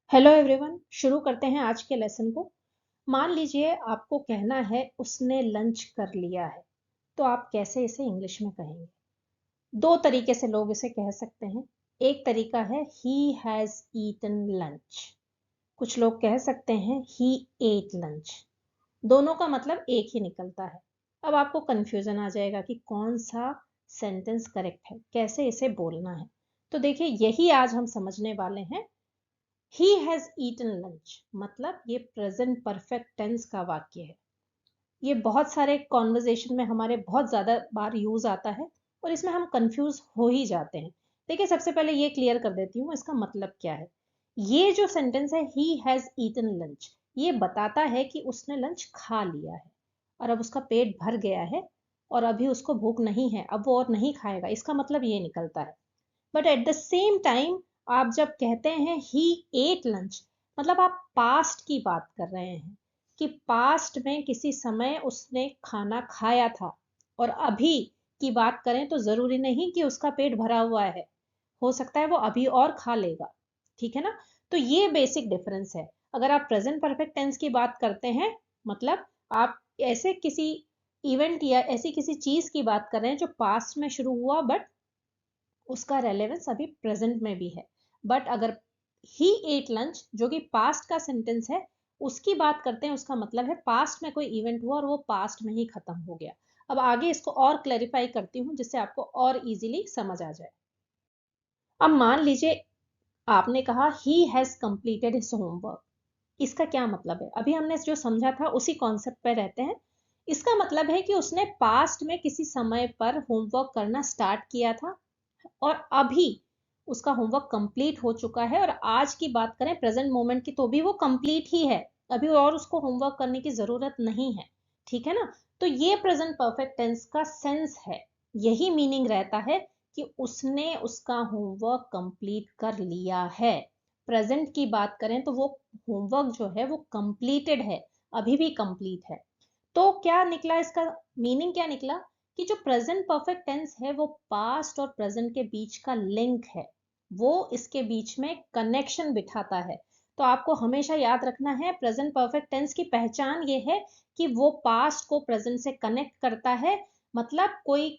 Hello everyone, शुरू करते हैं आज के लेसन को। मान लीजिए आपको कहना है उसने लंच कर लिया है, तो आप कैसे इसे इंग्लिश में कहेंगे? दो तरीके से लोग इसे कह सकते हैं। एक तरीका है ही हैज ईटन लंच। कुछ लोग कह सकते हैं ही एट लंच। दोनों का मतलब एक ही निकलता है। अब आपको कंफ्यूजन आ जाएगा कि कौन सा सेंटेंस करेक्ट है, कैसे इसे बोलना है। तो देखिए, यही आज हम समझने वाले हैं। ही हैज ईटन लंच मतलब ये प्रेजेंट परफेक्ट टेंस का वाक्य है। ये बहुत सारे कॉन्वर्जेशन में हमारे बहुत ज्यादा बार यूज आता है और इसमें हम कंफ्यूज हो ही जाते हैं। देखिए, सबसे पहले ये क्लियर कर देती हूँ इसका मतलब क्या है। ये जो सेंटेंस है ही हैज ईटन लंच, ये बताता है कि उसने लंच खा लिया है और अब उसका पेट भर गया है और अभी उसको भूख नहीं है, अब वो और नहीं खाएगा। इसका मतलब ये निकलता है। But at the same time आप जब कहते हैं ही एट लंच, मतलब आप पास्ट की बात कर रहे हैं कि पास्ट में किसी समय उसने खाना खाया था। और अभी की बात करें तो जरूरी नहीं कि उसका पेट भरा हुआ है, हो सकता है वो अभी और खा लेगा। ठीक है ना? तो ये बेसिक डिफरेंस है। अगर आप प्रेजेंट परफेक्ट टेंस की बात करते हैं, मतलब आप ऐसे किसी इवेंट या ऐसी किसी चीज की बात कर रहे हैं जो पास्ट में शुरू हुआ बट उसका रेलेवेंस अभी प्रेजेंट में भी है। बट अगर ही एट लंच जो कि पास्ट का सेंटेंस है, उसकी बात करते हैं, उसका मतलब है पास्ट में कोई इवेंट हुआ और वो पास्ट में ही खत्म हो गया। अब आगे इसको और क्लैरिफाई करती हूँ जिससे आपको और इजीली समझ आ जाए। अब मान लीजिए आपने कहा he has completed his homework. इसका क्या मतलब है? अभी हमने जो समझा था उसी कॉन्सेप्ट पे रहते हैं। इसका मतलब है कि उसने पास्ट में किसी समय पर होमवर्क करना स्टार्ट किया था और अभी उसका होमवर्क कंप्लीट हो चुका है। और आज की बात करें प्रेजेंट मोमेंट की, तो भी वो कंप्लीट ही है, अभी और उसको होमवर्क करने की जरूरत नहीं है। ठीक है ना? तो ये प्रेजेंट परफेक्ट टेंस का सेंस है। यही मीनिंग रहता है कि उसने उसका होमवर्क कंप्लीट कर लिया है। प्रेजेंट की बात करें तो वो होमवर्क जो है वो कंप्लीटेड है, अभी भी कंप्लीट है। तो क्या निकला इसका मीनिंग? क्या निकला कि जो प्रेजेंट परफेक्ट टेंस है वो पास्ट और प्रेजेंट के बीच का लिंक है, वो इसके बीच में कनेक्शन बिठाता है। तो आपको हमेशा याद रखना है, प्रेजेंट परफेक्ट टेंस की पहचान ये है कि वो पास्ट को प्रेजेंट से कनेक्ट करता है। मतलब कोई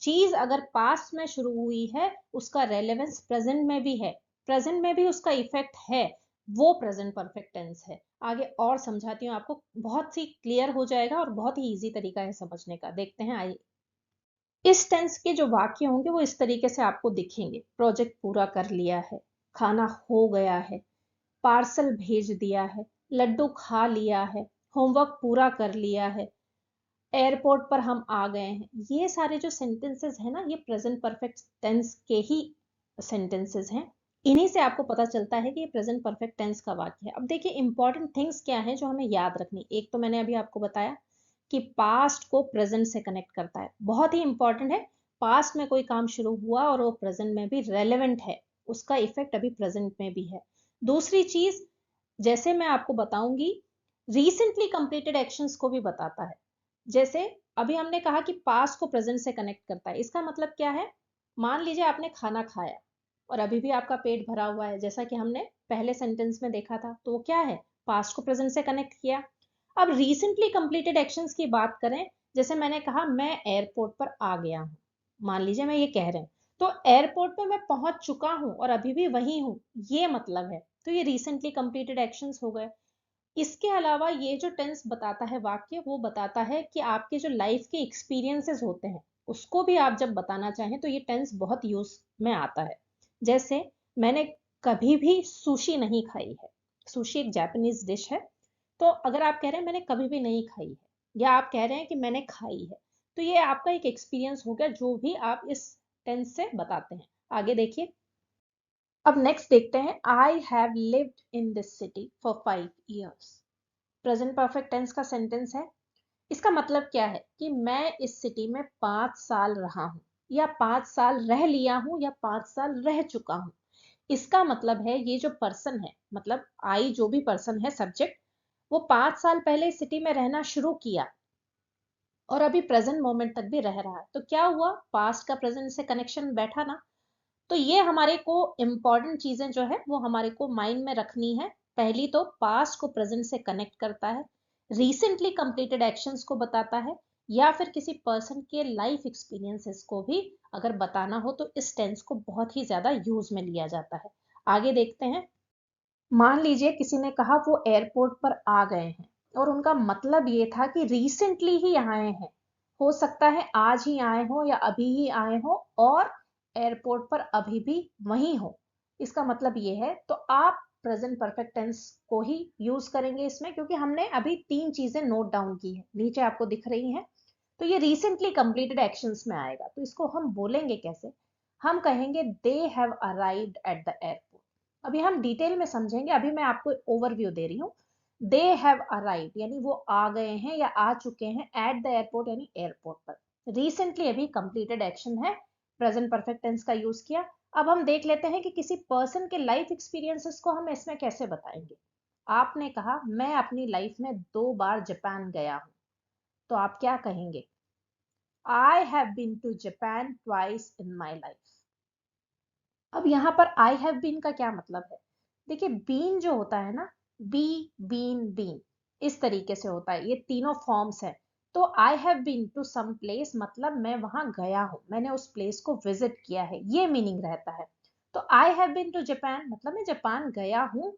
चीज अगर पास्ट में शुरू हुई है, उसका रेलेवेंस प्रेजेंट में भी है, प्रेजेंट में भी उसका इफेक्ट है, वो प्रेजेंट परफेक्ट टेंस है। आगे और समझाती हूँ आपको, बहुत सी क्लियर हो जाएगा और बहुत ही इजी तरीका है समझने का। देखते हैं, आइए। इस टेंस के जो वाक्य होंगे वो इस तरीके से आपको दिखेंगे। प्रोजेक्ट पूरा कर लिया है, खाना हो गया है, पार्सल भेज दिया है, लड्डू खा लिया है, होमवर्क पूरा कर लिया है, एयरपोर्ट पर हम आ गए हैं। ये सारे जो सेंटेंसेस हैं ना, ये प्रेजेंट परफेक्ट टेंस के ही सेंटेंसेस हैं। इन्हीं से आपको पता चलता है कि ये प्रेजेंट परफेक्ट टेंस का वाक्य है। अब देखिए, इंपॉर्टेंट थिंग्स क्या है जो हमें याद रखनी। एक तो मैंने अभी आपको बताया कि पास्ट को प्रेजेंट से कनेक्ट करता है, बहुत ही इंपॉर्टेंट है। पास्ट में कोई काम शुरू हुआ और वो प्रेजेंट में भी रेलेवेंट है, उसका इफेक्ट अभी प्रेजेंट में भी है। दूसरी चीज, जैसे मैं आपको बताऊंगी, रिसेंटली कंप्लीटेड एक्शंस को भी बताता है। जैसे अभी हमने कहा कि पास्ट को प्रेजेंट से कनेक्ट करता है, इसका मतलब क्या है? मान लीजिए आपने खाना खाया और अभी भी आपका पेट भरा हुआ है, जैसा कि हमने पहले सेंटेंस में देखा था, तो वो क्या है? पास्ट को प्रेजेंट से कनेक्ट किया। अब रिसेंटली कंप्लीटेड एक्शंस की बात करें, जैसे मैंने कहा मैं एयरपोर्ट पर आ गया हूं। मान लीजिए मैं ये कह रहे हैं, तो एयरपोर्ट पे मैं पहुंच चुका हूं और अभी भी वहीं हूं, ये मतलब है। तो ये रिसेंटली कंप्लीटेड एक्शंस हो गए। इसके अलावा ये जो टेंस बताता है वाक्य, वो बताता है कि आपके जो लाइफ के एक्सपीरियंसेस होते हैं उसको भी आप जब बताना चाहें तो ये टेंस बहुत यूज में आता है। जैसे मैंने कभी भी सुशी नहीं खाई है। सुशी एक जापानीज डिश है। तो अगर आप कह रहे हैं मैंने कभी भी नहीं खाई है, या आप कह रहे हैं कि मैंने खाई है, तो ये आपका एक एक्सपीरियंस हो गया जो भी आप इस टेंस से बताते हैं। आगे देखिए। अब नेक्स्ट देखते हैं, I have lived in this city for 5 years। Present perfect tense का सेंटेंस है। इसका मतलब क्या है कि मैं इस सिटी में 5 साल रहा हूं, या 5 साल रह लिया हूं, या 5 साल रह चुका हूं। इसका मतलब है ये जो पर्सन है, मतलब आई जो भी पर्सन है, सब्जेक्ट, वो 5 साल पहले इस सिटी में रहना शुरू किया और अभी प्रेजेंट मोमेंट तक भी रह रहा है। तो क्या हुआ? पास्ट का प्रेजेंट से कनेक्शन बैठा ना। तो ये हमारे को इम्पॉर्टेंट चीजें जो है वो हमारे को माइंड में रखनी है। पहली तो पास्ट को प्रेजेंट से कनेक्ट करता है, रिसेंटली कंप्लीटेड एक्शंस को बताता है, या फिर किसी पर्सन के लाइफ एक्सपीरियंसेस को भी अगर बताना हो तो इस टेंस को बहुत ही ज्यादा यूज में लिया जाता है। आगे देखते हैं। मान लीजिए किसी ने कहा वो एयरपोर्ट पर आ गए हैं और उनका मतलब ये था कि रिसेंटली ही आए हैं। हो सकता है आज ही आए हो या अभी ही आए हो और एयरपोर्ट पर अभी भी वहीं हो। इसका मतलब ये है, तो आप प्रेजेंट परफेक्ट टेंस को ही यूज करेंगे इसमें, क्योंकि हमने अभी तीन चीजें नोट डाउन की है, नीचे आपको दिख रही हैं। तो ये रिसेंटली कंप्लीटेड एक्शंस में आएगा, तो इसको हम बोलेंगे कैसे? हम कहेंगे they have arrived at the airport. अभी हम डिटेल में समझेंगे, अभी मैं आपको ओवरव्यू दे रही हूँ। दे हैव अराइव्ड यानी वो आ गए हैं या आ चुके हैं, एट द एयरपोर्ट यानी एयरपोर्ट पर। रिसेंटली अभी कंप्लीटेड एक्शन है, प्रेजेंट परफेक्ट टेंस का यूज किया। अब हम देख लेते हैं कि किसी पर्सन के लाइफ एक्सपीरियंसेस को हम इसमें कैसे बताएंगे। आपने कहा मैं अपनी लाइफ में 2 बार जापान गया हूं, तो आप क्या कहेंगे? I have been to Japan twice in my life. अब यहाँ पर आई हैव बीन का क्या मतलब है? देखिए बीन जो होता है ना, बी, बीन, बीन, इस तरीके से होता है, ये तीनों फॉर्म्स है। तो I have been to some place मतलब मैं वहां गया हूं, मैंने उस प्लेस को विजिट किया है, ये मीनिंग रहता है। तो I have been to Japan मतलब मैं जापान गया हूं,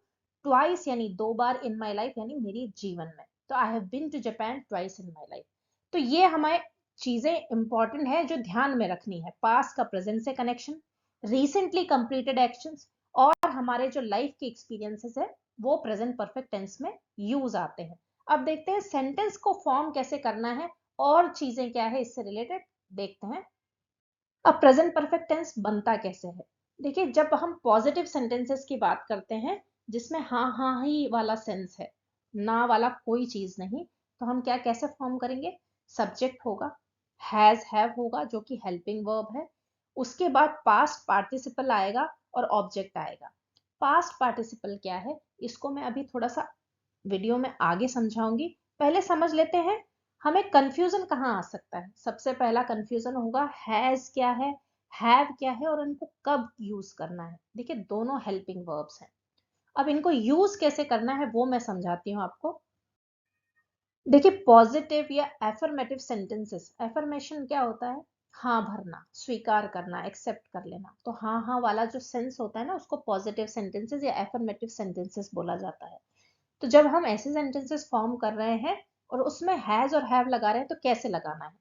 ट्वाइस यानी 2 बार, इन माई लाइफ यानी मेरी जीवन में। तो I have been to Japan twice in my life. तो ये हमारे चीजें इंपॉर्टेंट है जो ध्यान में रखनी है। पास्ट का प्रेजेंट से कनेक्शन, रिसेंटली कंप्लीटेड एक्शंस, और हमारे जो लाइफ के एक्सपीरियंसेस है वो प्रेजेंट परफेक्ट टेंस में यूज आते हैं। अब देखते हैं सेंटेंस को फॉर्म कैसे करना है और चीजें क्या है इससे रिलेटेड, देखते हैं। अब प्रेजेंट परफेक्ट टेंस बनता कैसे है? देखिए जब हम पॉजिटिव सेंटेंसेस की बात करते हैं जिसमें हाँ हाँ ही वाला सेंस है, ना वाला कोई चीज नहीं, तो हम क्या कैसे फॉर्म करेंगे? सब्जेक्ट होगा, हैज हैव होगा जो कि हेल्पिंग वर्ब है, उसके बाद पास्ट पार्टिसिपल आएगा और ऑब्जेक्ट आएगा। पास्ट पार्टिसिपल क्या है इसको मैं अभी थोड़ा सा वीडियो में आगे समझाऊंगी, पहले समझ लेते हैं। हमें कंफ्यूजन कहाँ आ सकता है? सबसे पहला कंफ्यूजन होगा हैज क्या है, हैव क्या है, और इनको कब यूज करना है। देखिए दोनों हेल्पिंग वर्ब्स हैं, अब इनको यूज कैसे करना है वो मैं समझाती हूँ आपको। देखिए पॉजिटिव या एफर्मेटिव सेंटेंसेस, एफर्मेशन क्या होता है? हाँ भरना, स्वीकार करना, एक्सेप्ट कर लेना। तो हाँ हाँ वाला जो सेंस होता है ना उसको पॉजिटिव सेंटेंसेस या एफर्मेटिव सेंटेंसेस बोला जाता है। तो जब हम ऐसे सेंटेंसेस फॉर्म कर रहे हैं और उसमें हैज और हैव लगा रहे हैं तो कैसे लगाना है?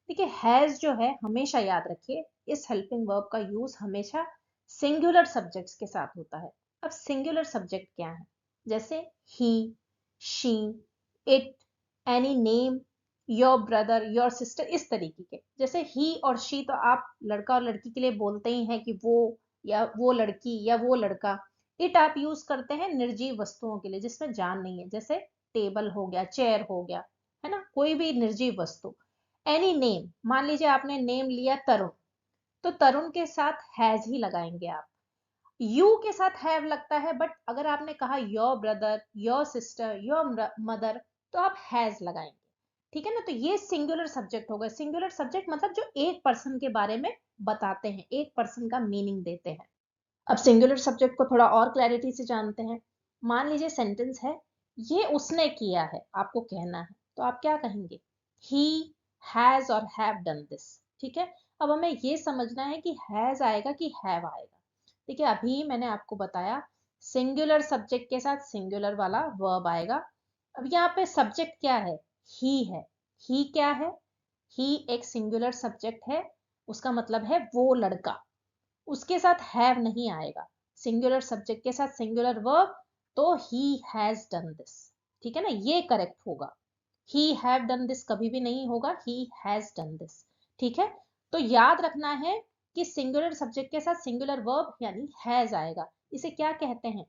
देखिए हैज जो है हमेशा याद रखिए, इस हेल्पिंग वर्ब का यूज हमेशा सिंगुलर सब्जेक्ट्स के साथ होता है। अब सिंगुलर सब्जेक्ट क्या है? जैसे he, she, it, any name, your brother, your sister, इस तरीके के। जैसे ही और शी तो आप लड़का और लड़की के लिए बोलते ही हैं कि वो, या वो लड़की या वो लड़का। इट आप यूज करते हैं निर्जीव वस्तुओं के लिए जिसमें जान नहीं है, जैसे टेबल हो गया, चेयर हो गया, है ना, कोई भी निर्जीव वस्तु। एनी नेम, मान लीजिए आपने नेम लिया तरुण, तो तरुण के साथ हैज ही लगाएंगे आप। यू के साथ हैव लगता है, बट अगर आपने कहा your brother, your sister, your mother, तो आप हैज लगाएंगे। ठीक है ना, तो ये सिंगुलर सब्जेक्ट हो गए। सिंगुलर सब्जेक्ट मतलब जो एक पर्सन के बारे में बताते हैं, एक पर्सन का मीनिंग देते हैं। अब सिंगुलर सब्जेक्ट को थोड़ा और क्लैरिटी से जानते हैं। मान लीजिए सेंटेंस है, ये उसने किया है, आपको कहना है, तो आप क्या कहेंगे? ही हैज और हैव डन दिस। ठीक है, अब हमें ये समझना है कि हैज आएगा कि हैव आएगा। देखिए अभी मैंने आपको बताया सिंगुलर सब्जेक्ट के साथ सिंगुलर वाला वर्ब आएगा। अब यहाँ पे सब्जेक्ट क्या है? ही है। ही क्या है? ही एक सिंगुलर सब्जेक्ट है, उसका मतलब है वो लड़का। उसके साथ हैव नहीं आएगा, सिंगुलर सब्जेक्ट के साथ सिंगुलर वर्ब, तो ही हैज डन दिस। ठीक है ना, ये करेक्ट होगा। ही हैव डन दिस कभी भी नहीं होगा, ही हैज डन दिस। ठीक है, तो याद रखना है कि सिंगुलर सब्जेक्ट के साथ सिंगुलर वर्ब यानी हैज आएगा। इसे क्या कहते हैं?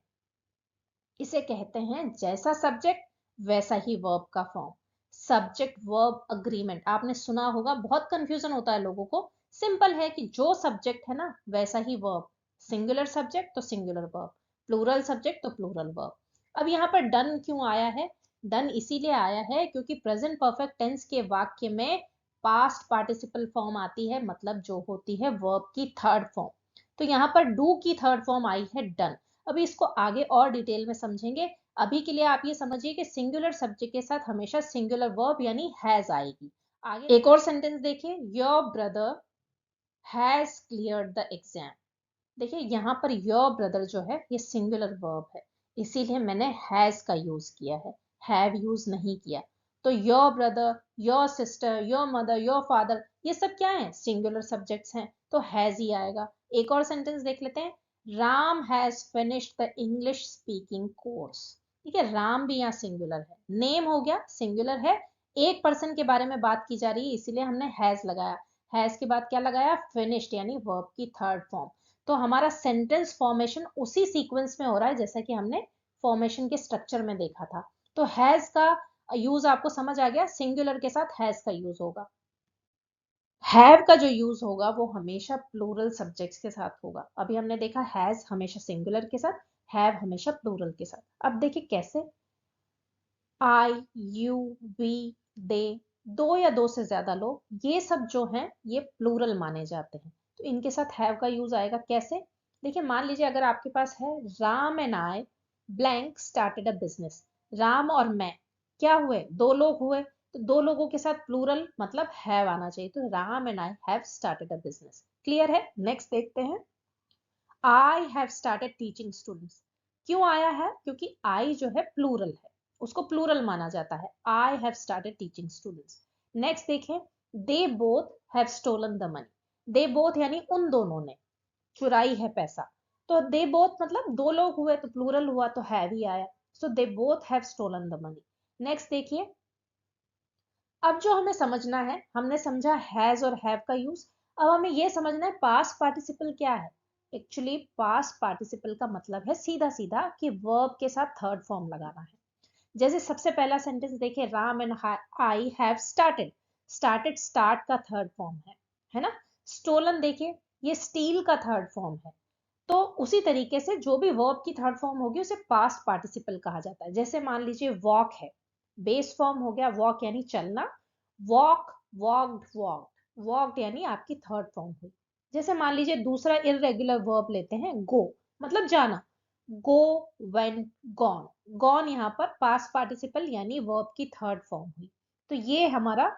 इसे कहते हैं जैसा सब्जेक्ट वैसा ही वर्ब का फॉर्म, सब्जेक्ट वर्ब अग्रीमेंट। आपने सुना होगा, बहुत कंफ्यूजन होता है लोगों को। सिंपल है कि जो सब्जेक्ट है ना वैसा ही वर्ब, सिंगुलर सब्जेक्ट तो सिंगुलर वर्ब, प्लूरल सब्जेक्ट तो प्लूरल वर्ब। अब यहाँ पर डन क्यों आया है? डन इसीलिए आया है क्योंकि प्रेजेंट परफेक्ट टेंस के वाक्य में पास्ट पार्टिसिपल फॉर्म आती है, मतलब जो होती है वर्ब की थर्ड फॉर्म। तो यहाँ पर डू की थर्ड फॉर्म आई है डन। अभी इसको आगे और डिटेल में समझेंगे। अभी के लिए आप ये समझिए कि सिंगुलर सब्जेक्ट के साथ हमेशा सिंगुलर वर्ब यानी हैज आएगी। आगे एक और सेंटेंस देखिए, your brother has cleared the exam. देखिए यहाँ पर योर ब्रदर जो है ये सिंगुलर वर्ब है, इसीलिए मैंने हैज का यूज किया है, हैव यूज नहीं किया। तो your brother, your sister, your mother, your father, ये सब क्या है, सिंगुलर सब्जेक्ट्स हैं, तो हैज ही आएगा। एक और सेंटेंस देख लेते हैं, Ram has finished the English speaking course. ठीक है, राम भी यहाँ सिंगुलर है, नेम हो गया सिंगुलर है, एक पर्सन के बारे में बात की जा रही है, इसीलिए हमने हैज लगाया। हैज के बाद क्या लगाया, फिनिश्ड यानी वर्ब की थर्ड फॉर्म। तो हमारा सेंटेंस फॉर्मेशन उसी सीक्वेंस में हो रहा है जैसा कि हमने फॉर्मेशन के स्ट्रक्चर में देखा था। तो हैज का यूज आपको समझ आ गया, सिंगुलर के साथ हैज का यूज होगा। हैव का जो यूज होगा वो हमेशा प्लूरल सब्जेक्ट्स के साथ होगा। अभी हमने देखा हैज हमेशा सिंगुलर के साथ, हैव हमेशा प्लूरल के साथ। अब देखिए कैसे, आई, यू, वी, दे, दो या दो से ज्यादा लोग, ये सब जो हैं ये प्लूरल माने जाते हैं, तो इनके साथ हैव का यूज आएगा। कैसे, देखिए मान लीजिए अगर आपके पास है, Ram and I blank started a business. Ram और मैं क्या हुए, दो लोग हुए, तो दो लोगों के साथ प्लूरल मतलब हैव आना चाहिए, तो Ram and I have started a business. Clear है, नेक्स्ट देखते हैं, I have started teaching students. क्यों आया है, क्योंकि आई जो है प्लूरल है, उसको प्लूरल माना जाता है, I have started teaching students. Next देखें, they both have stolen the money. They both यानी उन दोनों ने चुराई है पैसा, तो दे बोथ मतलब दो लोग हुए तो प्लूरल हुआ, तो हैव ही आया, so they both have stolen the money. Next देखिए, अब जो हमें समझना है, हमने समझा हैज और हैव का यूज, अब हमें यह समझना है पास्ट पार्टिसिपल क्या है। एक्चुअली पास्ट पार्टिसिपल का मतलब है सीधा सीधा कि वर्ब के साथ थर्ड फॉर्म लगाना है। जैसे सबसे पहला सेंटेंस देखिए, Ram and I have started. Started start का थर्ड फॉर्म है ना। स्टोलन देखिए, ये स्टील का थर्ड फॉर्म है। तो उसी तरीके से जो भी वर्ब की थर्ड फॉर्म होगी उसे पास्ट पार्टिसिपल कहा जाता है। जैसे मान लीजिए वॉक है, बेस फॉर्म हो गया वॉक यानी चलना, वॉक, वॉक्ड, वॉक्ड, वॉक्ड यानी आपकी थर्ड फॉर्म हुई। जैसे मान लीजिए दूसरा इररेगुलर वर्ब लेते हैं, गो मतलब जाना, गो, वेंट, गॉन। गॉन यहाँ पर पास्ट पार्टिसिपल यानी वर्ब की थर्ड फॉर्म हुई। तो ये हमारा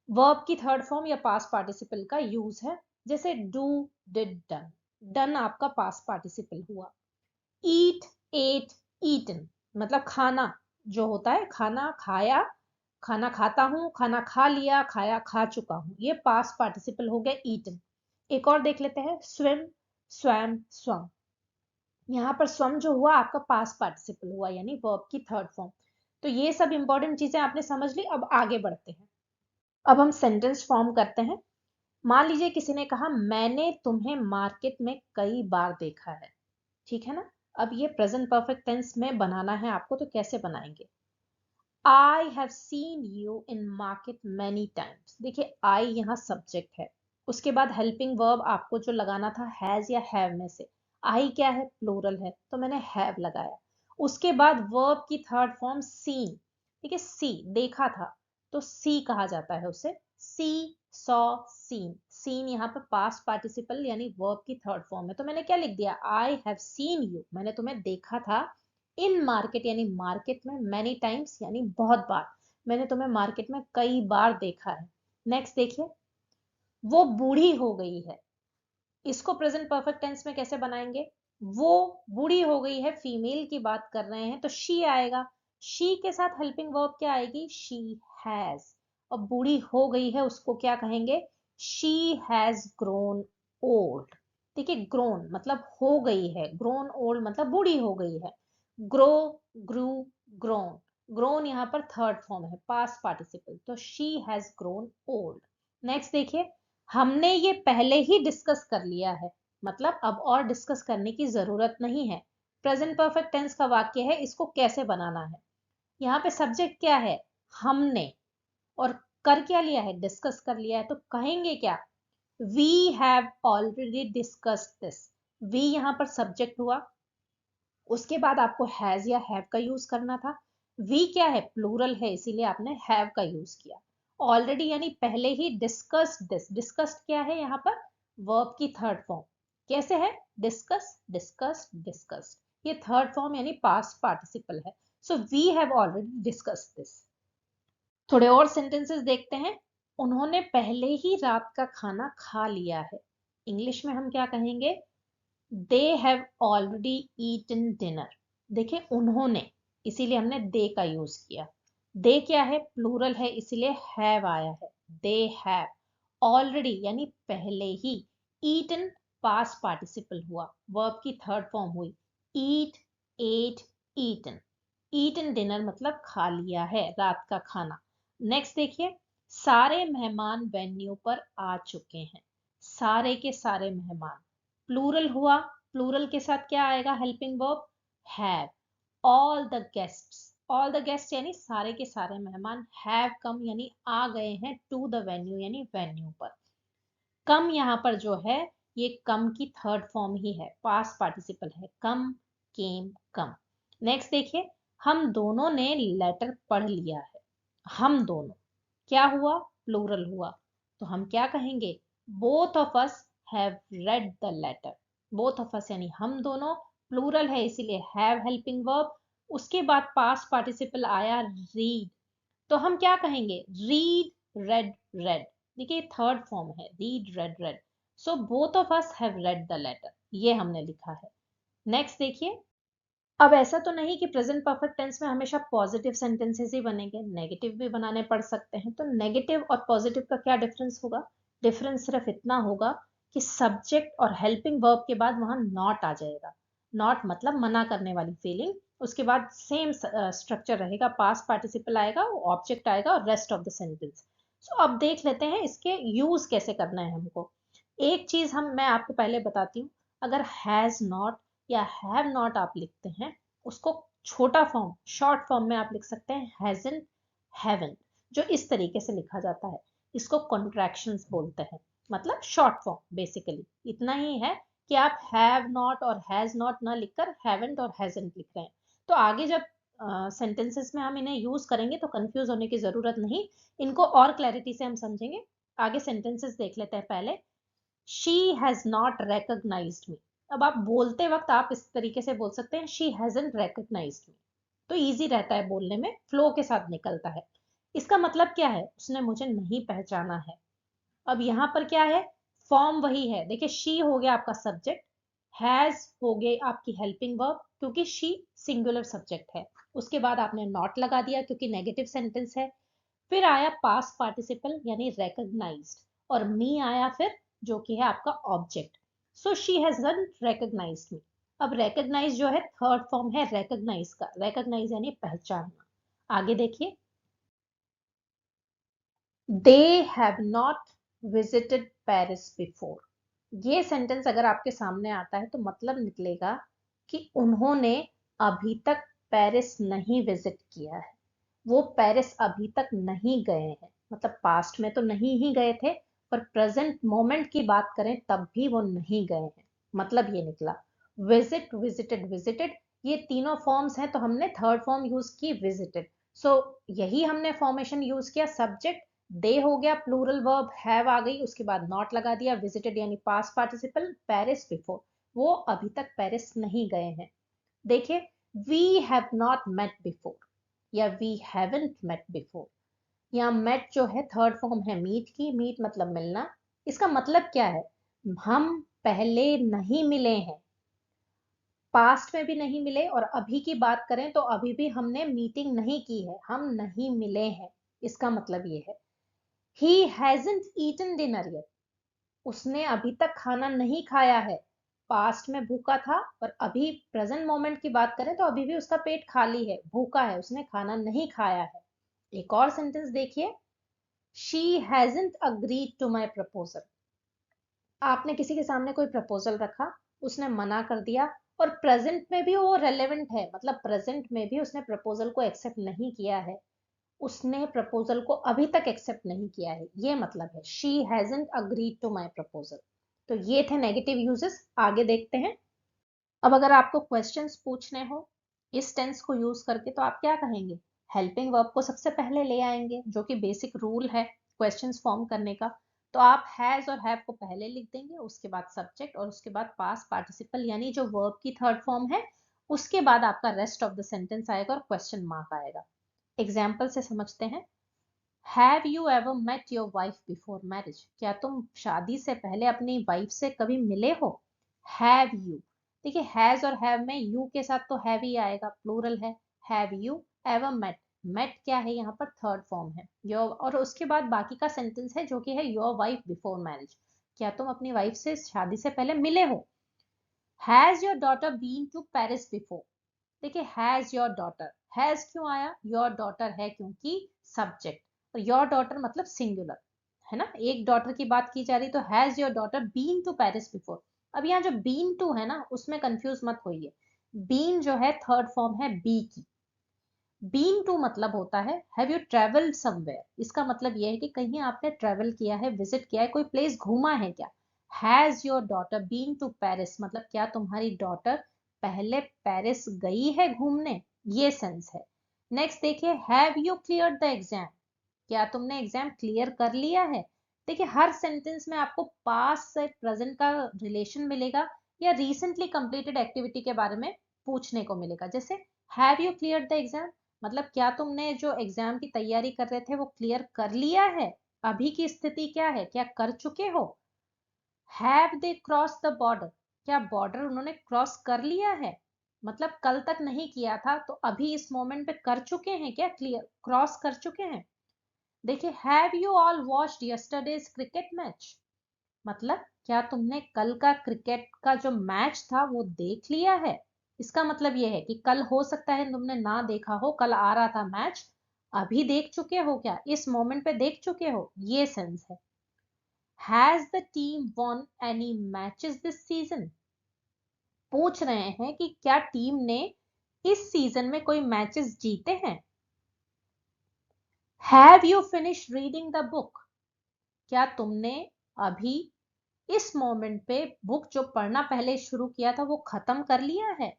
वर्ब की थर्ड फॉर्म या पास्ट पार्टिसिपल का यूज है। जैसे डू, डिड, डन। डन आपका पास्ट पार्टिसिपल हुआ। ईट, एट, ईटन मतलब खाना जो होता है, खाना खाया, खाना खाता हूं, खाना खा लिया, खाया खा चुका हूं, ये पास्ट पार्टिसिपल हो गया ईटन। एक और देख लेते हैं, स्विम, स्वैम, स्वम। यहाँ पर स्वम जो हुआ आपका पास्ट पार्टिसिपल हुआ यानी वर्ब की थर्ड फॉर्म। तो ये सब इंपॉर्टेंट चीजें आपने समझ ली, अब आगे बढ़ते हैं। अब हम सेंटेंस फॉर्म करते हैं। मान लीजिए किसी ने कहा, मैंने तुम्हें मार्केट में कई बार देखा है। ठीक है ना। अब ये प्रेजेंट परफेक्ट टेंस में बनाना है आपको, तो कैसे बनाएंगे, I have seen you in market many times. देखिए आई यहाँ सब्जेक्ट है, उसके बाद हेल्पिंग वर्ब आपको जो लगाना था हैज या हैव में से, आई क्या है, प्लूरल है, तो मैंने हैव लगाया। उसके बाद वर्ब की थर्ड फॉर्म सीन। ठीक है, सी देखा था, तो सी कहा जाता है उसे, सी, सॉ, सीन। सीन यहाँ पर पास्ट पार्टिसिपल यानी वर्ब की थर्ड फॉर्म है, तो मैंने क्या लिख दिया, आई हैव सीन यू, मैंने तुम्हें देखा था, इन मार्केट यानी मार्केट में, मैनी टाइम्स यानी बहुत बार, मैंने तुम्हें मार्केट में कई बार देखा है। नेक्स्ट देखिए, वो बूढ़ी हो गई है। इसको प्रेजेंट परफेक्ट टेंस में कैसे बनाएंगे, वो बूढ़ी हो गई है, फीमेल की बात कर रहे हैं तो शी आएगा। शी के साथ हेल्पिंग वर्ब क्या आएगी, शी हैज। और बूढ़ी हो गई है उसको क्या कहेंगे, शी हैज ग्रोन ओल्ड। देखिए ग्रोन मतलब हो गई है, ग्रोन ओल्ड मतलब बूढ़ी हो गई है। ग्रो, ग्रू, ग्रोन। ग्रोन यहाँ पर थर्ड फॉर्म है, पास्ट पार्टिसिपल, तो she has grown old. Next देखिए, हमने ये पहले ही डिस्कस कर लिया है, मतलब अब और डिस्कस करने की जरूरत नहीं है। प्रेजेंट परफेक्ट टेंस का वाक्य है, इसको कैसे बनाना है, यहाँ पे सब्जेक्ट क्या है, हमने, और कर क्या लिया है, डिस्कस कर लिया है, तो कहेंगे क्या, we have already discussed this. We यहाँ पर सब्जेक्ट हुआ, उसके बाद आपको हैज या हैव का यूज करना था। वी क्या है, प्लूरल है, इसीलिए आपने हैव का यूज किया। ऑलरेडी यानी पहले ही, डिस्कस्ड दिस, डिस्कस्ड क्या है यहाँ पर, वर्ब की थर्ड फॉर्म, कैसे है? Discuss, discussed, discussed. ये थर्ड फॉर्म यानी पास्ट पार्टिसिपल है। So we have already discussed this. थोड़े और सेंटेंसेस देखते हैं। उन्होंने पहले ही रात का खाना खा लिया है। इंग्लिश में हम क्या कहेंगे? They have already eaten dinner. देखिए उन्होंने, इसीलिए हमने दे का यूज किया। दे क्या है? प्लूरल है, इसीलिए हैव आया है। दे हैव ऑलरेडी यानी पहले ही। ईटन पास्ट पार्टिसिपल हुआ, वर्ब की थर्ड फॉर्म हुई। ईट, एट, ईटन। ईटन डिनर मतलब खा लिया है रात का खाना। नेक्स्ट देखिए, सारे मेहमान वेन्यू पर आ चुके हैं। सारे के सारे मेहमान, प्लूरल हुआ। प्लूरल के साथ क्या आएगा? Helping verb have. All the guests, all the guest यानी सारे के सारे मेहमान, हैव कम यानी आ गए हैं टू द वेन्यू यानी वेन्यू पर। कम यहाँ पर जो है, ये कम की थर्ड फॉर्म ही है, पास्ट पार्टिसिपल है। कम, केम, कम। नेक्स्ट देखिए, हम दोनों ने लेटर पढ़ लिया है। हम दोनों क्या हुआ? प्लूरल हुआ। तो हम क्या कहेंगे? Both of us have read the letter. Both of us यानी हम दोनों, प्लूरल है इसीलिए हैव हेल्पिंग वर्ब। उसके बाद पास्ट पार्टिसिपल आया रीड। तो हम क्या कहेंगे? Read, read, read. देखिए थर्ड फॉर्म है, read, read, read. So both of us have read the letter, ये हमने लिखा है। नेक्स्ट देखिए, अब ऐसा तो नहीं कि प्रेजेंट परफेक्ट टेंस में हमेशा पॉजिटिव सेंटेंसेस ही बनेंगे, नेगेटिव भी बनाने पड़ सकते हैं। तो नेगेटिव और पॉजिटिव का क्या डिफरेंस होगा? डिफरेंस सिर्फ इतना होगा कि सब्जेक्ट और हेल्पिंग वर्ब के बाद वहां नॉट आ जाएगा। नॉट मतलब मना करने वाली फीलिंग। उसके बाद सेम स्ट्रक्चर रहेगा, पास्ट पार्टिसिपल आएगा, ऑब्जेक्ट आएगा और रेस्ट ऑफ द सेंटेंस। सो अब देख लेते हैं इसके यूज कैसे करना है हमको। एक चीज मैं आपको पहले बताती हूँ। अगर हैज नॉट या हैव नॉट आप लिखते हैं, उसको छोटा फॉर्म, शॉर्ट फॉर्म में आप लिख सकते हैं हैजंट, हैवंट, जो इस तरीके से लिखा जाता है। इसको कॉन्ट्रैक्शंस बोलते हैं, मतलब शॉर्ट फॉर्म। बेसिकली इतना ही है कि आप हैव नॉट और हैज नॉट ना लिखकर हैवंट और हैजंट लिख रहे हैं। तो आगे जब सेंटेंसेस में हम इन्हें यूज करेंगे तो कंफ्यूज होने की जरूरत नहीं, इनको और क्लैरिटी से हम समझेंगे। आगे सेंटेंसेस देख लेते हैं पहले। शी हैज नॉट recognized मी। अब आप बोलते वक्त आप इस तरीके से बोल सकते हैं, शी हैजंट recognized मी। तो इजी रहता है बोलने में, फ्लो के साथ निकलता है। इसका मतलब क्या है? उसने मुझे नहीं पहचाना है। अब यहाँ पर क्या है? फॉर्म वही है। देखिए शी हो गया आपका सब्जेक्ट, हैज हो गए आपकी हेल्पिंग वर्ब, क्योंकि शी सिंगुलर सब्जेक्ट है। उसके बाद आपने नॉट लगा दिया क्योंकि नेगेटिव सेंटेंस है। फिर आया पास्ट पार्टिसिपल यानी recognized, और मी आया फिर, जो कि है आपका object. So she hasn't recognized मी। अब recognize जो है थर्ड फॉर्म है recognize का। recognize यानी पहचानना। आगे देखिए, they have not visited Paris before. ये सेंटेंस अगर आपके सामने आता है तो मतलब निकलेगा कि उन्होंने अभी तक पेरिस नहीं विजिट किया है। वो पेरिस अभी तक नहीं गए हैं, मतलब पास्ट में तो नहीं ही गए थे, पर प्रेजेंट मोमेंट की बात करें तब भी वो नहीं गए हैं। मतलब ये निकला। विजिट, विजिटेड, विजिटेड, ये तीनों फॉर्म्स हैं तो हमने थर्ड फॉर्म यूज की विजिटेड। सो यही हमने फॉर्मेशन यूज किया। सब्जेक्ट दे हो गया, प्लूरल वर्ब हैव आ गई, उसके बाद नॉट लगा दिया, विजिटेड यानी पास्ट पार्टिसिपल, पेरिस बिफोर, वो अभी तक पेरिस नहीं गए हैं। देखिए, we have not met before या वी हैवंट मेट बिफोर। यहाँ मेट जो है थर्ड फॉर्म है मीट की। मीट मतलब मिलना। इसका मतलब क्या है? हम पहले नहीं मिले हैं, पास्ट में भी नहीं मिले, और अभी की बात करें तो अभी भी हमने मीटिंग नहीं की है, हम नहीं मिले हैं। इसका मतलब ये है। He hasn't eaten dinner yet. उसने अभी तक खाना नहीं खाया है। पास्ट में भूखा था, और अभी प्रेजेंट मोमेंट की बात करें तो अभी भी उसका पेट खाली है, भूखा है, उसने खाना नहीं खाया है। एक और सेंटेंस देखिए, she hasn't agreed to my proposal. आपने किसी के सामने कोई प्रपोजल रखा, उसने मना कर दिया, और प्रेजेंट में भी वो रेलेवेंट है, मतलब प्रेजेंट में भी उसने प्रपोजल को एक्सेप्ट नहीं किया है। उसने प्रपोजल को अभी तक एक्सेप्ट नहीं किया है, ये मतलब है she hasn't agreed to my proposal. तो ये थे नेगेटिव यूजेस। आगे देखते हैं। अब अगर आपको क्वेश्चंस पूछने हो इस टेंस को यूज करके तो आप क्या कहेंगे? हेल्पिंग वर्ब को सबसे पहले ले आएंगे, जो कि बेसिक रूल है क्वेश्चंस फॉर्म करने का। तो आप हैज और हैव को पहले लिख देंगे, उसके बाद सब्जेक्ट और उसके बाद पास्ट पार्टिसिपल यानी जो वर्ब की थर्ड फॉर्म है, उसके बाद आपका रेस्ट ऑफ द सेंटेंस आएगा और क्वेश्चन मार्क आएगा। एग्जाम्पल से समझते हैं। Have you ever met your wife before marriage? क्या तुम शादी से पहले अपनी वाइफ से कभी मिले हो? हैव यू, देखिए हैज और हैव में यू के साथ तो हैव ही आएगा, प्लूरल है। Have you ever met, met क्या है यहाँ पर? थर्ड फॉर्म है योर, और उसके बाद बाकी का सेंटेंस है जो कि है योर वाइफ बिफोर मैरिज। क्या तुम अपनी वाइफ से शादी से पहले मिले हो? Has your daughter been to Paris before? देखिए हैज योर डॉटर, हैज क्यों आया? योर डॉटर है क्योंकि सब्जेक्ट, और योर डॉटर मतलब सिंगुलर है ना, एक डॉटर की बात की जा रही, तो has your daughter been to Paris before. अब यहाँ जो बीन टू है ना, उसमें कंफ्यूज मत होइए। बीन जो है थर्ड फॉर्म है बी की। बीन टू मतलब होता है हैव यू ट्रेवल्ड समवेयर, इसका मतलब यह है कि कहीं आपने ट्रेवल किया है, विजिट किया है, कोई प्लेस घूमा है क्या। Has your daughter been to Paris मतलब क्या तुम्हारी डॉटर पहले पेरिस गई है घूमने, ये सेंस है। नेक्स्ट देखिए, have you cleared the exam? क्या तुमने एग्जाम क्लियर कर लिया है? देखिए हर सेंटेंस में आपको पास्ट से प्रेजेंट का रिलेशन मिलेगा या रिसेंटली कंप्लीटेड एक्टिविटी के बारे में पूछने को मिलेगा। जैसे have you cleared the exam मतलब क्या तुमने जो एग्जाम की तैयारी कर रहे थे वो क्लियर कर लिया है? अभी की स्थिति क्या है, क्या कर चुके हो? Have they cross the border, क्या बॉर्डर उन्होंने क्रॉस कर लिया है? मतलब कल तक नहीं किया था तो अभी इस मोमेंट पे कर चुके हैं क्या, क्लियर क्रॉस कर चुके हैं? देखिए have you all watched yesterday's cricket match मतलब क्या तुमने कल का क्रिकेट का जो मैच था वो देख लिया है? इसका मतलब ये है कि कल हो सकता है तुमने ना देखा हो, कल आ रहा था मैच, अभी देख चुके हो क्या, इस मोमेंट पे देख चुके हो, ये सेंस है। Has the team von any matches this season? पूछ रहे हैं कि क्या टीम ने इस सीजन में कोई मैचेस जीते हैं। Have you finish reading the book? क्या तुमने अभी इस मोमेंट पे बुक जो पढ़ना पहले शुरू किया था वो खत्म कर लिया है?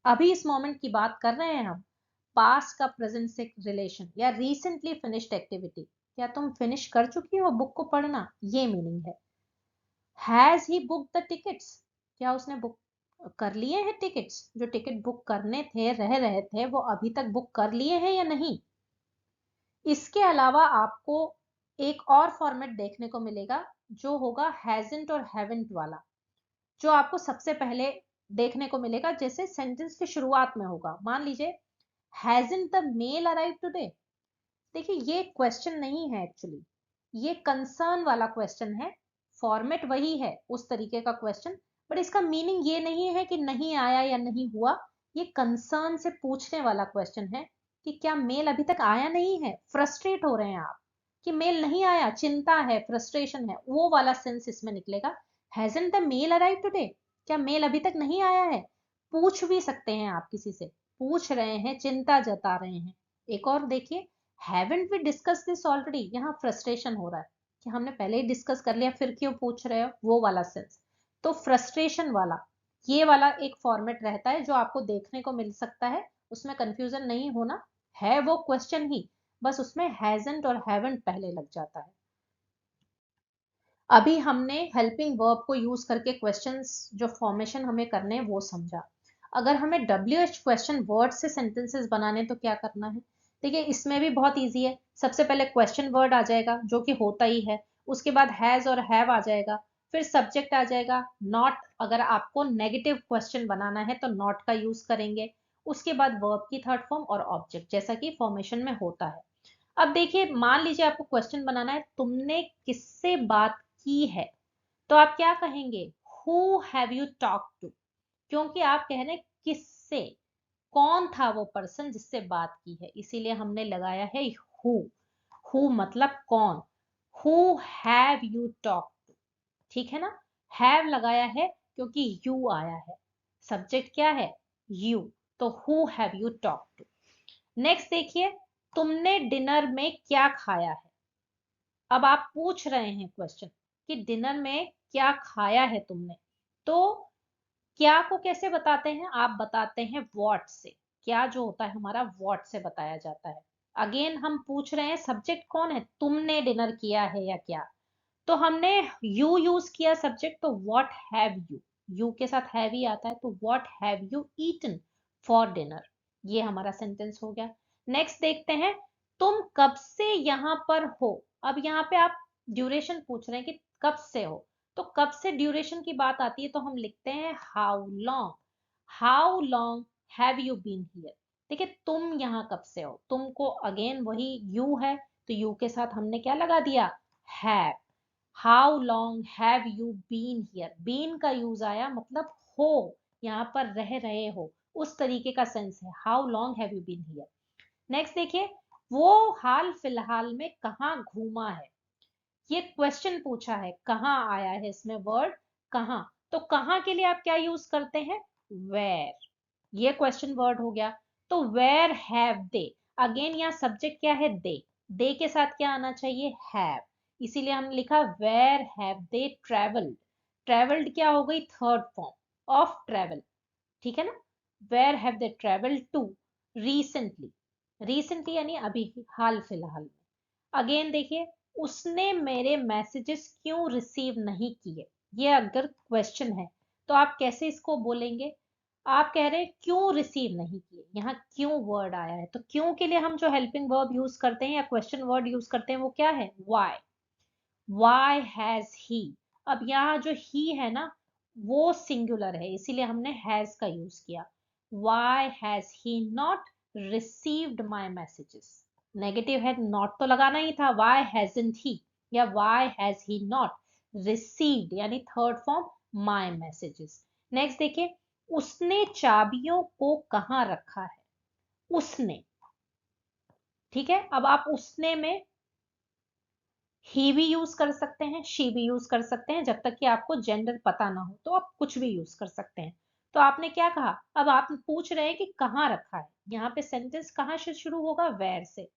अभी इस मोमेंट की बात कर रहे हैं हम। पास्ट का प्रेजेंट से रिलेशन या रिसेंटली फिनिश्ड एक्टिविटी, क्या तुम फिनिश कर चुकी हो बुक को पढ़ना, ये मीनिंग है। Has he book the tickets? क्या उसने बुक कर लिए हैं टिकट्स, जो टिकट बुक करने थे, रह रहे थे, वो अभी तक बुक कर लिए हैं या नहीं? इसके अलावा आपको एक और फॉर्मेट देखने को मिलेगा जो होगा हैजंट और हैवेंट वाला, जो आपको सबसे पहले देखने को मिलेगा जैसे सेंटेंस की शुरुआत में होगा। मान लीजिए hasn't the mail arrive today? देखिए ये क्वेश्चन नहीं है एक्चुअली, ये कंसर्न वाला क्वेश्चन है। फॉर्मेट वही है उस तरीके का क्वेश्चन, बट इसका मीनिंग ये नहीं है कि नहीं आया या नहीं हुआ। ये कंसर्न से पूछने वाला क्वेश्चन है कि क्या मेल अभी तक आया नहीं है, फ्रस्ट्रेट हो रहे हैं आप कि मेल नहीं आया, चिंता है, फ्रस्ट्रेशन है, वो वाला सेंस इसमें निकलेगा। Hasn't the mail arrive today? क्या मेल अभी तक नहीं आया है? पूछ भी सकते हैं आप, किसी से पूछ रहे हैं, चिंता जता रहे हैं। एक और देखिए, haven't we discuss this already? यहाँ फ्रस्ट्रेशन हो रहा है कि हमने पहले ही डिस्कस कर लिया, फिर क्यों पूछ रहे हो, वो वाला सेंस। तो फ्रस्ट्रेशन वाला, ये वाला एक फॉर्मेट रहता है जो आपको देखने को मिल सकता है। उसमें कंफ्यूजन नहीं होना, है वो क्वेश्चन ही, बस उसमें हैजंट और हैवेंट पहले लग जाता है। अभी हमने हेल्पिंग वर्ब को यूज करके क्वेश्चंस जो फॉर्मेशन हमें करने हैं वो समझा। अगर हमें WH क्वेश्चन वर्ड से सेंटेंसेस बनाने तो क्या करना है? देखिए इसमें भी बहुत इजी है। सबसे पहले क्वेश्चन वर्ड आ जाएगा जो कि होता ही है, उसके बाद हैज और हैव आ जाएगा, फिर सब्जेक्ट आ जाएगा। नॉट, अगर आपको नेगेटिव क्वेश्चन बनाना है तो नॉट का यूज करेंगे। उसके बाद वर्ब की थर्ड फॉर्म और ऑब्जेक्ट, जैसा कि फॉर्मेशन में होता है। अब देखिए मान लीजिए आपको क्वेश्चन बनाना है, तुमने किससे बात की है, तो आप क्या कहेंगे? Who have you talk to? क्योंकि आप कह रहे हैं किससे, कौन था वो पर्सन जिससे बात की है, इसीलिए हमने लगाया है हु। हु मतलब कौन। Who have you talk to, ठीक है ना। हैव लगाया है क्योंकि यू आया है, सब्जेक्ट क्या है? यू, तो who have you talk to. Next देखिए, तुमने डिनर में क्या खाया है? अब आप पूछ रहे हैं क्वेश्चन कि डिनर में क्या खाया है तुमने, तो क्या को कैसे बताते हैं? आप बताते हैं व्हाट से। क्या जो होता है हमारा व्हाट से बताया जाता है। अगेन हम पूछ रहे हैं सब्जेक्ट कौन है, तुमने डिनर किया है या क्या, तो हमने यू यूज किया सब्जेक्ट, तो व्हाट हैव यू, यू के साथ हैव ही आता है, तो what have you eaten for dinner, ये हमारा सेंटेंस हो गया। नेक्स्ट देखते हैं, तुम कब से यहाँ पर हो। अब यहाँ पे आप ड्यूरेशन पूछ रहे हैं कि कब से हो, तो कब से ड्यूरेशन की बात आती है तो हम लिखते हैं how long have you been here. देखिए तुम यहाँ कब से हो, तुमको अगेन वही यू है, तो यू के साथ हमने क्या लगा दिया, have. How long have you been here, been का यूज आया मतलब हो, यहाँ पर रह रहे हो, उस तरीके का सेंस है, how long have you been here. Next देखिए, वो हाल फिलहाल में कहाँ घूमा है। ये क्वेश्चन पूछा है, कहाँ आया है इसमें वर्ड कहाँ, तो कहाँ के लिए आप क्या यूज करते हैं, वेयर, ये क्वेश्चन वर्ड हो गया। तो वेयर हैव दे, अगेन यहाँ सब्जेक्ट क्या है, दे के साथ क्या आना चाहिए, हैव, इसीलिए हमने लिखा where have they travelled. Travelled क्या हो गई, थर्ड फॉर्म ऑफ ट्रेवल, ठीक है ना। Where have they travelled to, recently, recently यानी अभी हाल फिलहाल में। अगेन देखिए, उसने मेरे मैसेजेस क्यों रिसीव नहीं किए, ये अगर क्वेश्चन है तो आप कैसे इसको बोलेंगे, आप कह रहे हैं क्यों रिसीव नहीं किए, यहाँ क्यों वर्ड आया है, तो क्यों के लिए हम जो हेल्पिंग वर्ब यूज करते हैं या क्वेश्चन वर्ड यूज करते हैं वो क्या है, वाई हैज ही। अब यहाँ जो ही है ना वो सिंगुलर है, इसीलिए हमने हैज का यूज किया। Why has he not received my messages, negative है, नॉट तो लगाना ही था, वाई हैजंट ही या why has he not received यानी third form my messages. Next देखिए, उसने चाबियों को कहाँ रखा है, उसने, ठीक है। अब आप उसने में ही भी यूज कर सकते हैं, शी भी यूज कर सकते हैं, जब तक कि आपको जेंडर पता ना हो तो आप कुछ भी यूज कर सकते हैं। तो आपने क्या कहा, अब आप पूछ रहे हैं कि कहाँ रखा है, यहाँ पे सेंटेंस कहाँ से शुरू होगा, वेयर से।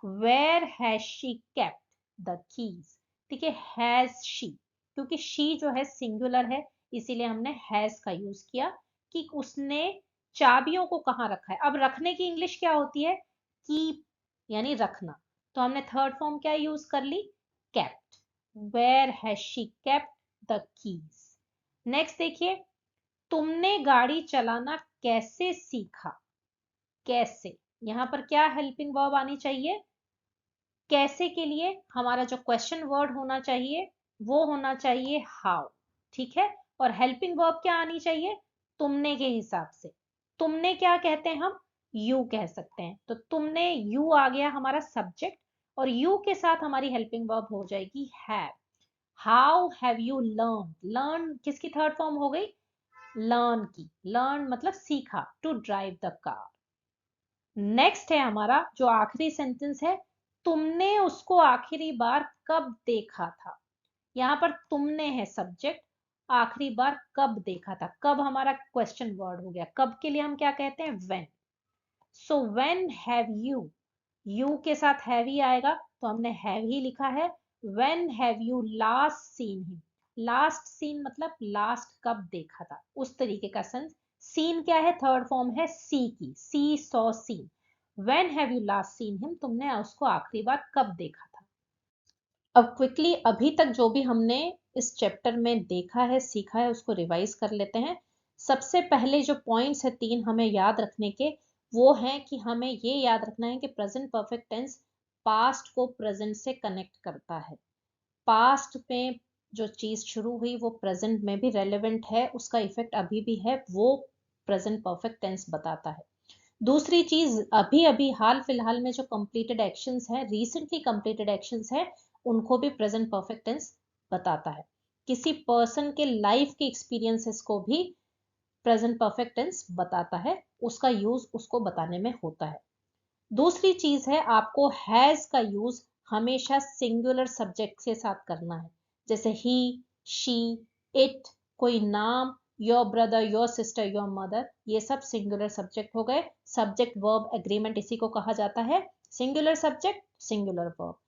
Where has she kept the keys, ठीक है, हैज शी, क्योंकि शी जो है सिंगुलर है इसीलिए हमने हैज का यूज किया कि उसने चाबियों को कहाँ रखा है। अब रखने की इंग्लिश क्या होती है, कीप यानी रखना, तो हमने थर्ड फॉर्म क्या यूज कर ली, kept, where has she kept the keys। Next देखिए, तुमने गाड़ी चलाना कैसे सीखा, कैसे, यहां पर क्या हेल्पिंग वर्ब आनी चाहिए, कैसे के लिए हमारा जो क्वेश्चन वर्ड होना चाहिए वो होना चाहिए हाउ, ठीक है। और हेल्पिंग वर्ब क्या आनी चाहिए, तुमने के हिसाब से, तुमने क्या कहते हैं हम, यू कह सकते हैं, तो तुमने यू आ गया हमारा सब्जेक्ट, और यू के साथ हमारी हेल्पिंग वर्ब हो जाएगी have. How have you learn, learn किसकी थर्ड फॉर्म हो गई, लर्न की, लर्न मतलब सीखा, to drive the car. Next है हमारा जो आखिरी सेंटेंस है, तुमने उसको आखिरी बार कब देखा था। यहाँ पर तुमने है सब्जेक्ट, आखिरी बार कब देखा था, कब हमारा क्वेश्चन वर्ड हो गया, कब के लिए हम क्या कहते हैं, when. So when have you के साथ हैव ही आएगा तो हमने हैव ही लिखा है। When have you last seen him, last seen मतलब लास्ट कब देखा था, उस तरीके का सेंस। सीन क्या है, थर्ड फॉर्म है सी की, see saw seen. When have you last seen him, तुमने उसको आखिरी बार कब देखा था। अब क्विकली अभी तक जो भी हमने इस चैप्टर में देखा है सीखा है उसको रिवाइज कर लेते हैं। सबसे पहले जो पॉइंट्स है तीन हमें याद रखने के, वो है कि हमें ये याद रखना है कि प्रेजेंट परफेक्ट टेंस पास्ट को प्रेजेंट से कनेक्ट करता है। पास्ट में जो चीज शुरू हुई वो प्रेजेंट में भी रेलेवेंट है, उसका इफेक्ट अभी भी है, वो प्रेजेंट परफेक्ट टेंस बताता है। दूसरी चीज, अभी अभी हाल फिलहाल में जो कंप्लीटेड एक्शंस हैं, रिसेंटली कंप्लीटेड एक्शंस हैं, उनको भी प्रेजेंट परफेक्ट टेंस बताता है। किसी पर्सन के लाइफ के एक्सपीरियंसेस को भी प्रेजेंट परफेक्ट टेंस बताता है, उसका यूज उसको बताने में होता है। दूसरी चीज है, आपको हैज का यूज हमेशा सिंगुलर सब्जेक्ट के साथ करना है, जैसे ही, शी, इट, कोई नाम, your brother, your sister, your mother, ये सब सिंगुलर सब्जेक्ट हो गए। सब्जेक्ट वर्ब एग्रीमेंट इसी को कहा जाता है, singular subject singular verb.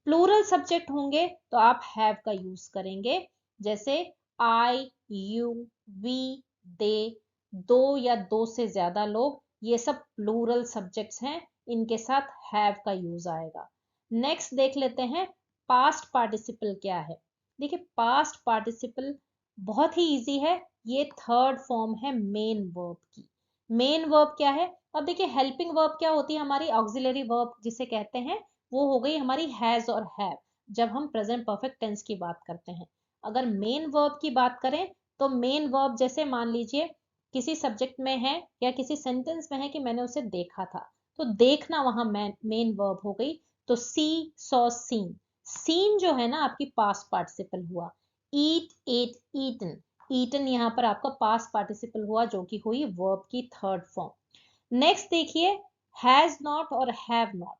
Plural subject होंगे तो आप हैव का यूज करेंगे, जैसे आई, यू, वी, दे, दो या दो से ज्यादा लोग, ये सब प्लूरल सब्जेक्ट्स हैं, इनके साथ हैव का यूज आएगा। नेक्स्ट देख लेते हैं पास्ट पार्टिसिपल क्या है। देखिए पास्ट पार्टिसिपल बहुत ही इजी है, ये थर्ड फॉर्म है मेन वर्ब की। मेन वर्ब क्या है? अब देखिए हेल्पिंग वर्ब क्या होती है हमारी? ऑक्सिलरी वर्ब जिसे कहते हैं, वो हो गई हमारी हैज और हैव, जब हम प्रेजेंट परफेक्ट टेंस की बात करते हैं। अगर मेन वर्ब की बात करें तो मेन वर्ब जैसे मान लीजिए किसी सब्जेक्ट में है या किसी सेंटेंस में है कि मैंने उसे देखा था, तो देखना वहां मेन वर्ब हो गई। तो सी, सॉ, सीन। सीन जो है ना आपकी पास्ट पार्टिसिपल हुआ। ईट, एट, ईटन। ईटन यहाँ पर आपका पास्ट पार्टिसिपल हुआ जो कि हुई वर्ब की थर्ड फॉर्म। नेक्स्ट देखिए हैज नॉट और हैव नॉट।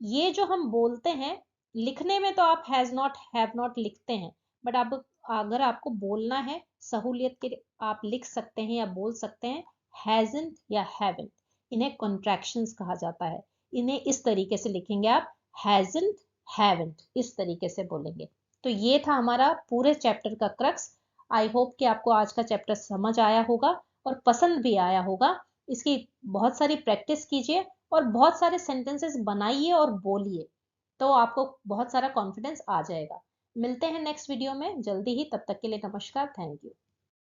ये जो हम बोलते हैं, लिखने में तो आप हैज नॉट हैव नॉट लिखते हैं, बट आप अगर आपको बोलना है सहूलियत के लिए आप लिख सकते हैं या बोल सकते हैं हैजंट या हैवेंट। इन्हें कॉन्ट्रैक्शंस कहा जाता है। इन्हें इस तरीके से लिखेंगे आप, हैजंट, हैवेंट, इस तरीके से बोलेंगे। तो ये था हमारा पूरे चैप्टर का क्रक्स। आई होप कि आपको आज का चैप्टर समझ आया होगा और पसंद भी आया होगा। इसकी बहुत सारी प्रैक्टिस कीजिए और बहुत सारे सेंटेंसेस बनाइए और बोलिए, तो आपको बहुत सारा कॉन्फिडेंस आ जाएगा। मिलते हैं नेक्स्ट वीडियो में जल्दी ही, तब तक के लिए नमस्कार, थैंक यू।